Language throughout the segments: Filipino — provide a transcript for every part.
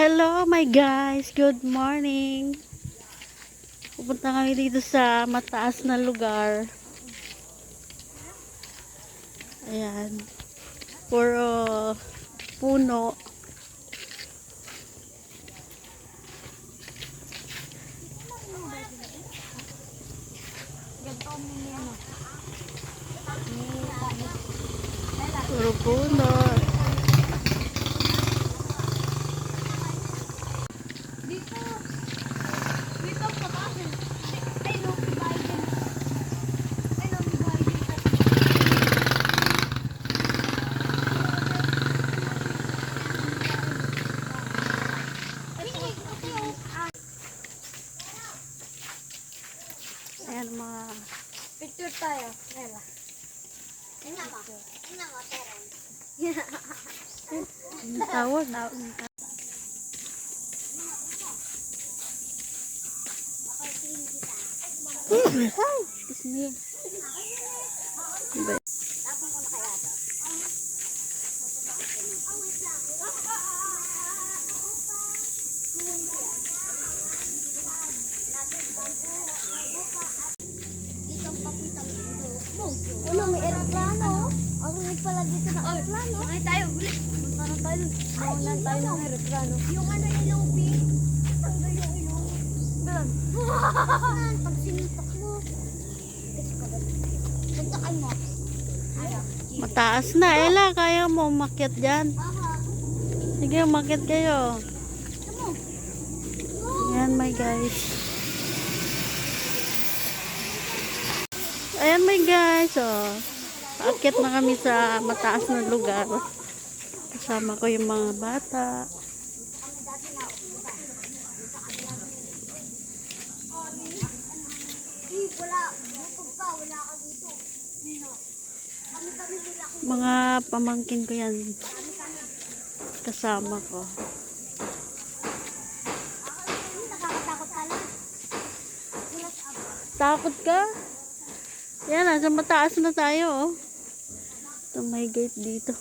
Hello my guys, good morning. Pupunta kami dito sa mataas na lugar. Ayan. Puro puno. Puro puno. Ayan mga Picture tayo. Nela. tawag na. Ay, excuse me. Ano, may aeroplano. Ang ulit pala dito na aeroplano. Ay, tayo, ulit. Magkano tayo? Mawalan tayo ng aeroplano. Yung ano, ilong, B. Ano yung ilong? Doon. Pag sinitok mo. Suntokan mo. Ano? Mataas na, Ella. Kaya mo umakyat dyan. Sige, umakyat kayo. Ayan, my guys. Ayan, my guys. Oh. Paakyat na kami sa mataas na lugar. Kasama ko yung mga bata. Mga pamangkin ko yan. Kasama ko. Takot ka? Yan, nasa mataas na tayo, oh. Ito may gate dito.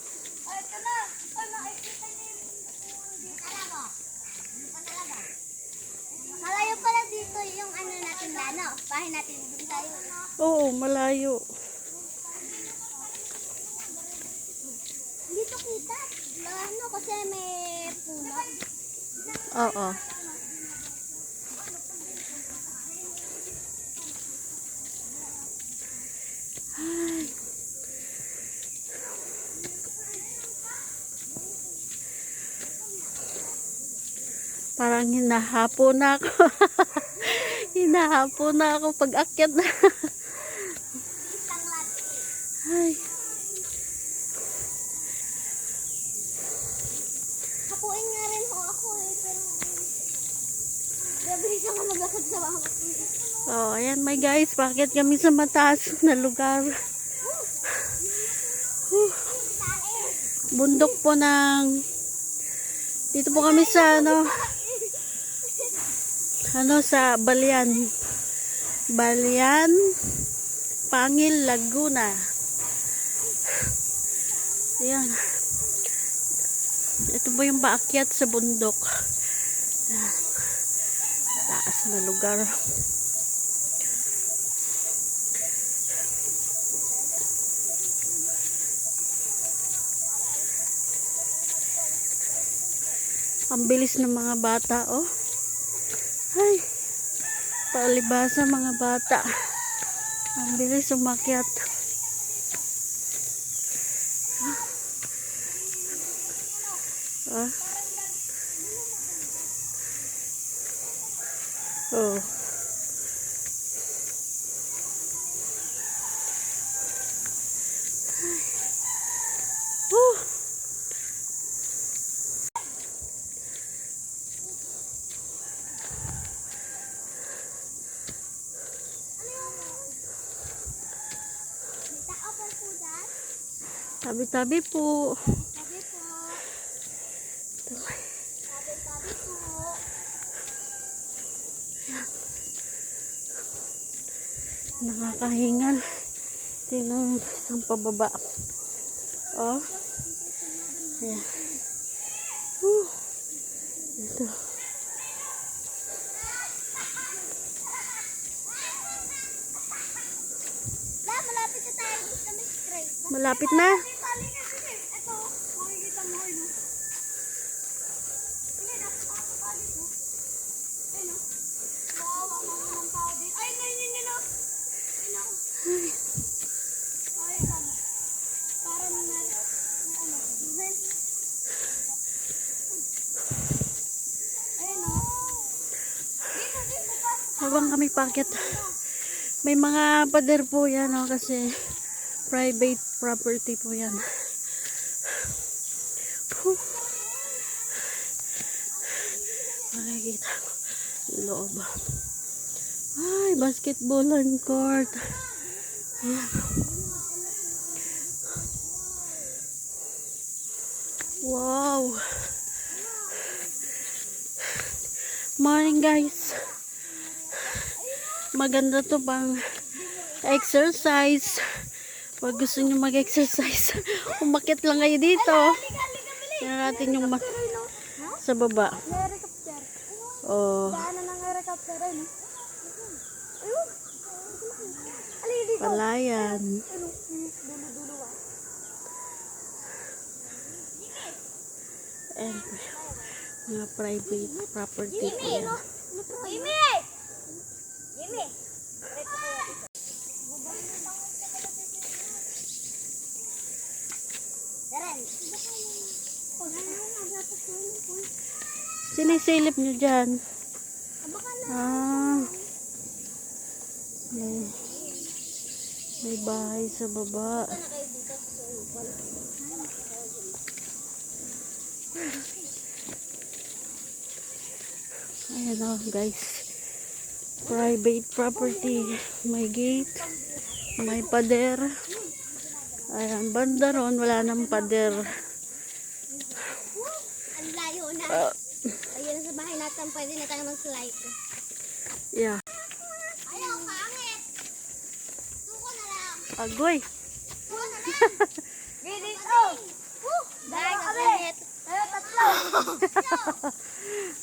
Malayo pala dito yung ano natin lano. Bahay natin dun tayo. Oo, malayo. Dito kita. Lano kasi may puno. Oo. Parang hinahapo na ako. Hinahapo na ako pag akyat na. Ay. Hapuin nga rin ho ako eh. Pero grabe siya nga maglakad sa bawat. Oh, ayan my guys. Paakyat kami sa mataas na lugar. Bundok po ng dito po kami sa sa Balian, Pangil, Laguna. Ayan. Ito po yung paakyat sa bundok. Ayan. Taas na lugar. Ang bilis ng mga bata, oh. Ay, palibasa mga bata. Ang bilis umakyat. Ah. Oh. Tabi-tabi po. Sabi po. Sabi po. Nakakahingan. Tingnan isang pababa. Oh. Ayan. dito. Malapit na tayo sa Miss Grace. Malapit na. Ito, makikita mo yun. Ayun, nakakapali ko. Ayun, oh. Kawawa mga tao din. Ay, ayun, oh. Ayun, oh. Ay, tama. Parang may ano, duhin. Ayun, oh. Dito pa. Habang kami packet, may mga pader po yan, oh, kasi private property po yan. Puh. Makikita ko yung loob. Ay, basketballan court. Ayan. Wow. Morning guys. Maganda to pang exercise. Pag gusto nyo mag-exercise, umakyat lang kayo dito. Tingnan natin yung sa baba. Helicopter. Oh, Daanan ng helicopter, ayun. Ayun. Alin dito. palayan. Dulo-dulo ah. And mga private property po yan. Jimmy! Jimmy! Daren. Sinisilip nyo dyan. Ah, may bahay sa baba. Ayan o guys, private property, may gate, may pader. Ayan, banda ron wala nang pader. Ang layo na. Ayun sa bahay natin, pwede na tayo mag-slide. Yeah, Ayaw, pangit. Suko na lang. agoy. Suko na lang. Gidit, oh. Dahil kami. Tayo tatlo.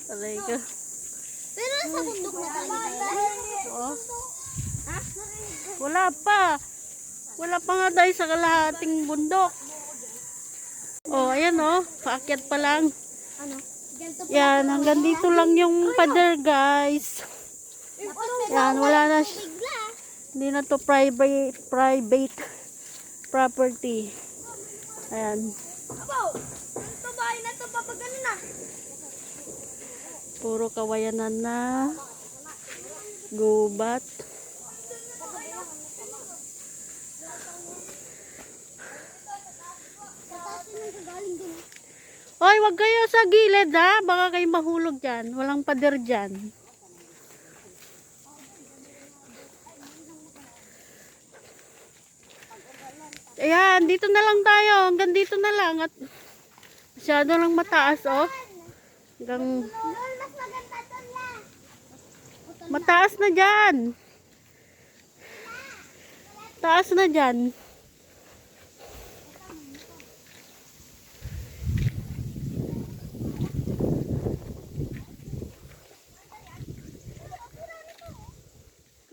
Alay ka. Pero sa bundok na tayo. Oh, Ha? wala pa. Wala pa nga tayo sa kalahating bundok. Oh, ayan oh, paakyat pa lang. Ano? Ganito pa. Yan, hanggang dito lang yung pader guys. Yan, wala na. Bigla. Hindi na to private property. Ayan. Abo, ito bahay na to papag ano na. Puro kawayanan na. Gubat. Oy, wag kayo sa gilid ha. Baka kayo mahulog dyan. Walang pader dyan. Ayan, dito na lang tayo. Hanggang dito na lang. At masyado lang mataas, oh. Hanggang Mas maganda to na. mataas na dyan. Taas na dyan.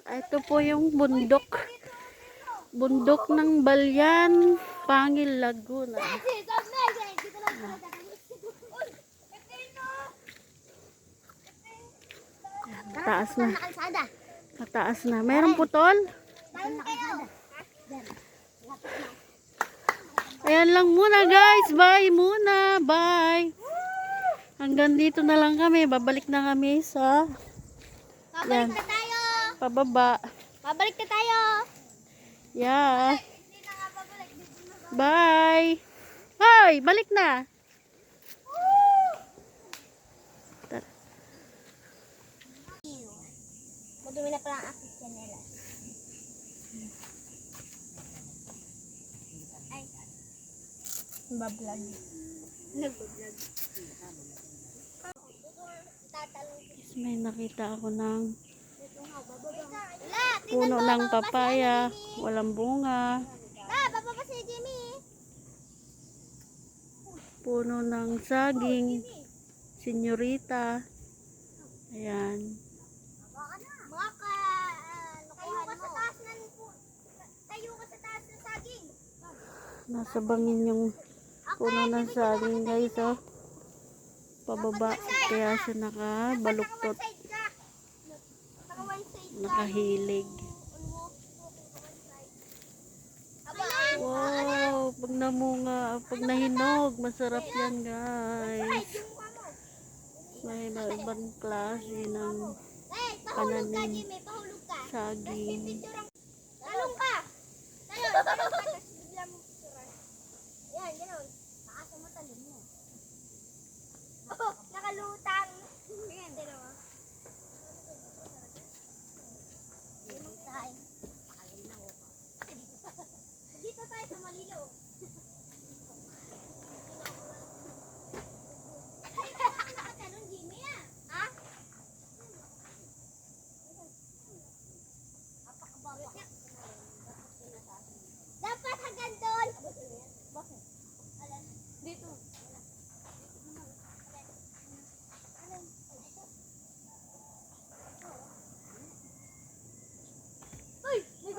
Ito po yung bundok. Bundok ng Balyan, Pangil, Laguna. Mataas na. Mataas na. Mayroong putol? Ayan lang muna guys. Bye muna. Bye. Hanggang dito na lang kami. Babalik na kami sa Babalik na tayo. pababa. Babalik na tayo. Yeah. Hindi na nga babalik. Dito na ba? Bye. Hoy, balik na. Tara. Madumi na pala ang aking chanelas. Ay. Bablog. Nagbablog. Guys, may nakita ako ng La, puno ng papaya. Walang bunga. bababa si Jimmy. Puno ng saging. senyorita. Ayan. Mga ka... Tayo ka sa taas ng... Tayo ka sa taas ng saging. Nasa bangin yung puno ng saging guys, oh. Pababa. Kaya siya nakabaluktot. Nakahilig. Wow, pag namunga, pag nahinog, masarap yan guys. May ibang klase ng pananim, saging. Talong ka! Talong ka! Tapos bigla mo picturean. Yan, gano'n. Taas mo talong mo. Oh, nakalutang. Yan, dalawa. Dito tayo sa Malilo. Ay, nakatalong, Jimmy, ah. Ha? Dapat hanggang doon. Bakit? Dito.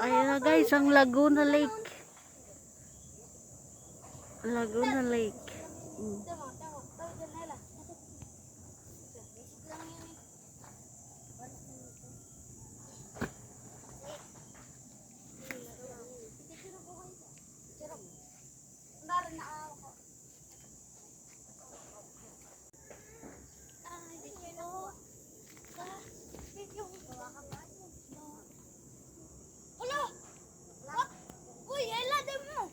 Ayan na guys, ang Laguna Lake. Laguna Lake. Tama. Tayo dyan, Ella. Lang yun eh. Meron na ako. Ulo! Uy, Ella, di mo!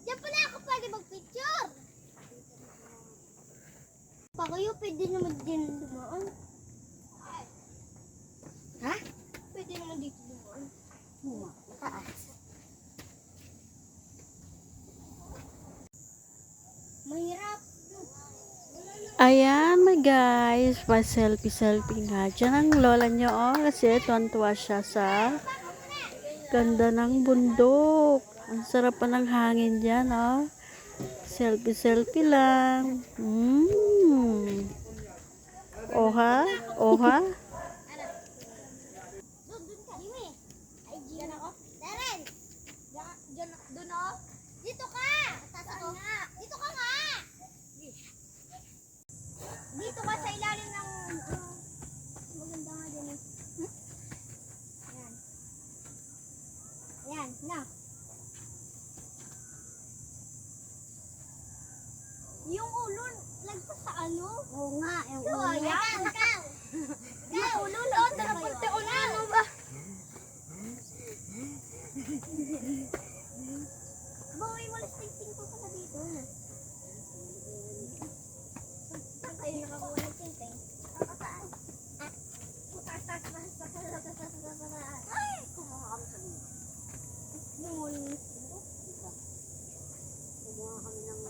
Diyan pala ako pwede mag-picture! Pa kayo, pwede naman din dumaan. Ha? Pwede naman dito dumaan. Mataas. Mahirap. Ayan my guys, pa-selfie-selfie nga. Diyan ang lola nyo, oh. Kasi tuwan-tuwa siya sa ganda ng bundok. Ang sarap pa ng hangin dyan, oh. Selfie-selfie lang. Oha? Oha? Doon ka, Jimmy. Ay, Jimmy. Diyan ako. Darren! Doon ako. Dito ka! Saan nga? Dito ka nga! Dito ka sa ilalim ng... maganda nga dyan eh. Ayan. Ayan, na. Yung ulo, lagpas sa ano? Oo nga, yung ulo. Ayan, ikaw! Yung ulo, lagpas sa ano ba? Boy, walas tingting ko pala dito. Ay, nakakuha ng tingting. Saan? Ay, kumuha kami sa dito. Noon. Kumuha kami ng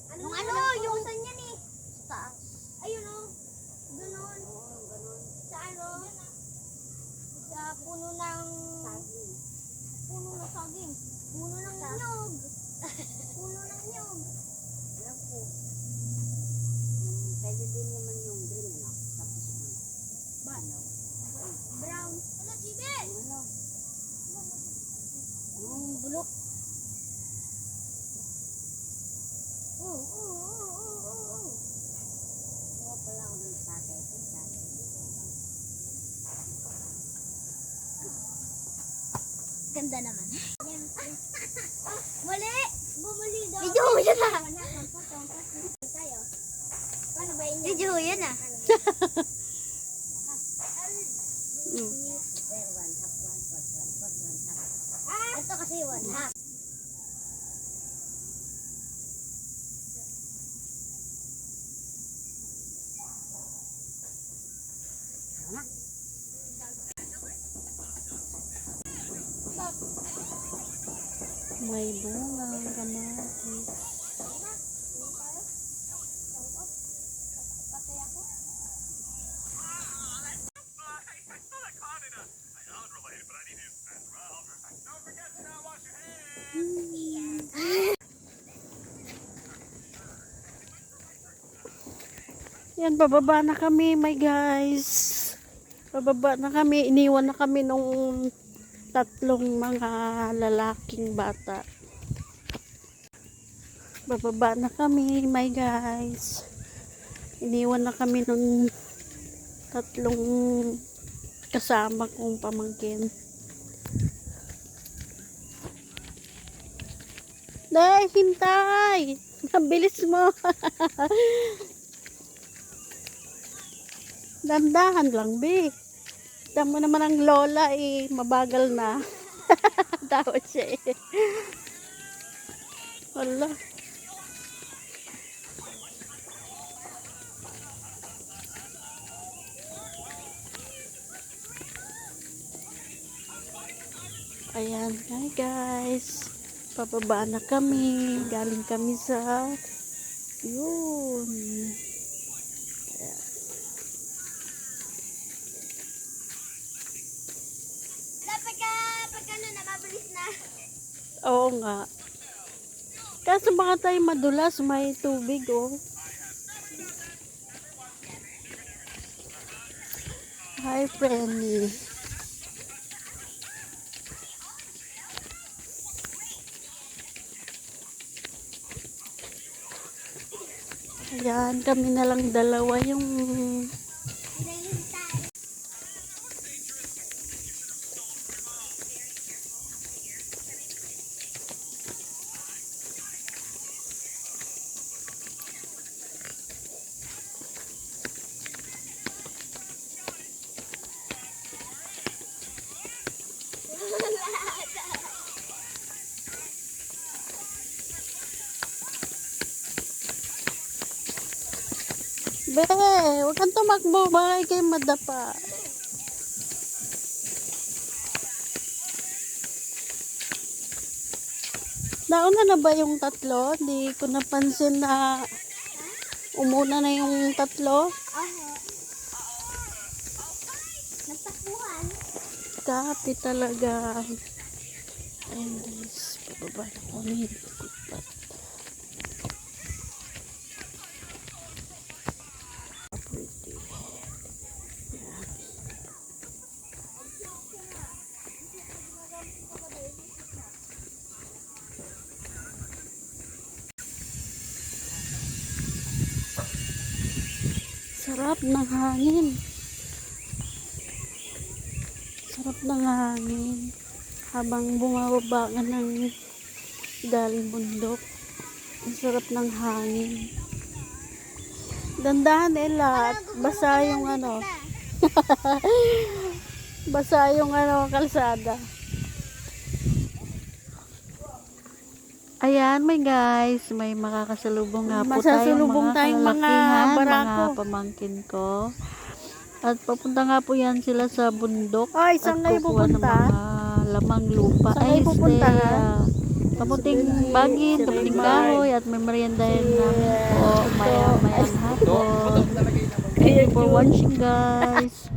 Anong ano? Yung saan yan eh? Sa taas. Ayun o. Ganon. Oo, ganon. Sa ano? Sa puno ng... saging. Puno ng saging. Puno ng nyog. Puno ng nyog. Alam ko. Pwede din naman yung green, ano? Tapos yung ano? Banaw. Brown. Ano, Jibe? Ano? Ang bulok. Kuha pala ako ng tatay. Ganda naman. Mali! Bumali daw. Video mo yan ah! Paano ba yun? Video mo yan ah. Ito kasi one half. May bungang kamatis. Yan, bababa na kami, my guys. Bababa na kami. Iniwan na kami nung tatlong mga lalaking bata. Bababa na kami, my guys. Iniwan na kami nung tatlong kasama kong pamangkin. Day, hintay! Ang bilis mo! Dandahan lang, be. Kita mo naman ang lola, mabagal na. Tawad siya, eh. Wala. Ayan, hi guys. Pababa na kami. Galing kami sa yun. Pagka nababilis na. Oo nga. Kaso baka tayo madulas, may tubig, oh. Hi, Frenny. Ayan, kami na lang dalawa yung Be, huwag kang tumakbo, baka kayo madapa. Nauna na ba yung tatlo? Di ko napansin na umuna na yung tatlo. Nagtakbuhan. Kapi talaga. Ayun guys, pababa na kami. Sarap ng hangin. Sarap ng hangin. Habang bumababa ka ng galing bundok. Ang sarap ng hangin. Dandahan Ella, at basa yung ano. Basa yung ano, kalsada. Ayan, my guys, may makakasalubong nga po Masasalubong tayong tayong mga kalakihan, barako. mga pamangkin ko. At papunta nga po yan sila sa bundok. Ay, at saan kayo kukuha ng pupunta? mga lamang lupa. Saan Ay, kayo pupunta? kamuting bagin, kamuting kahoy, at may meriendahin namin po maya-mayang hapon. Thank you for watching, guys.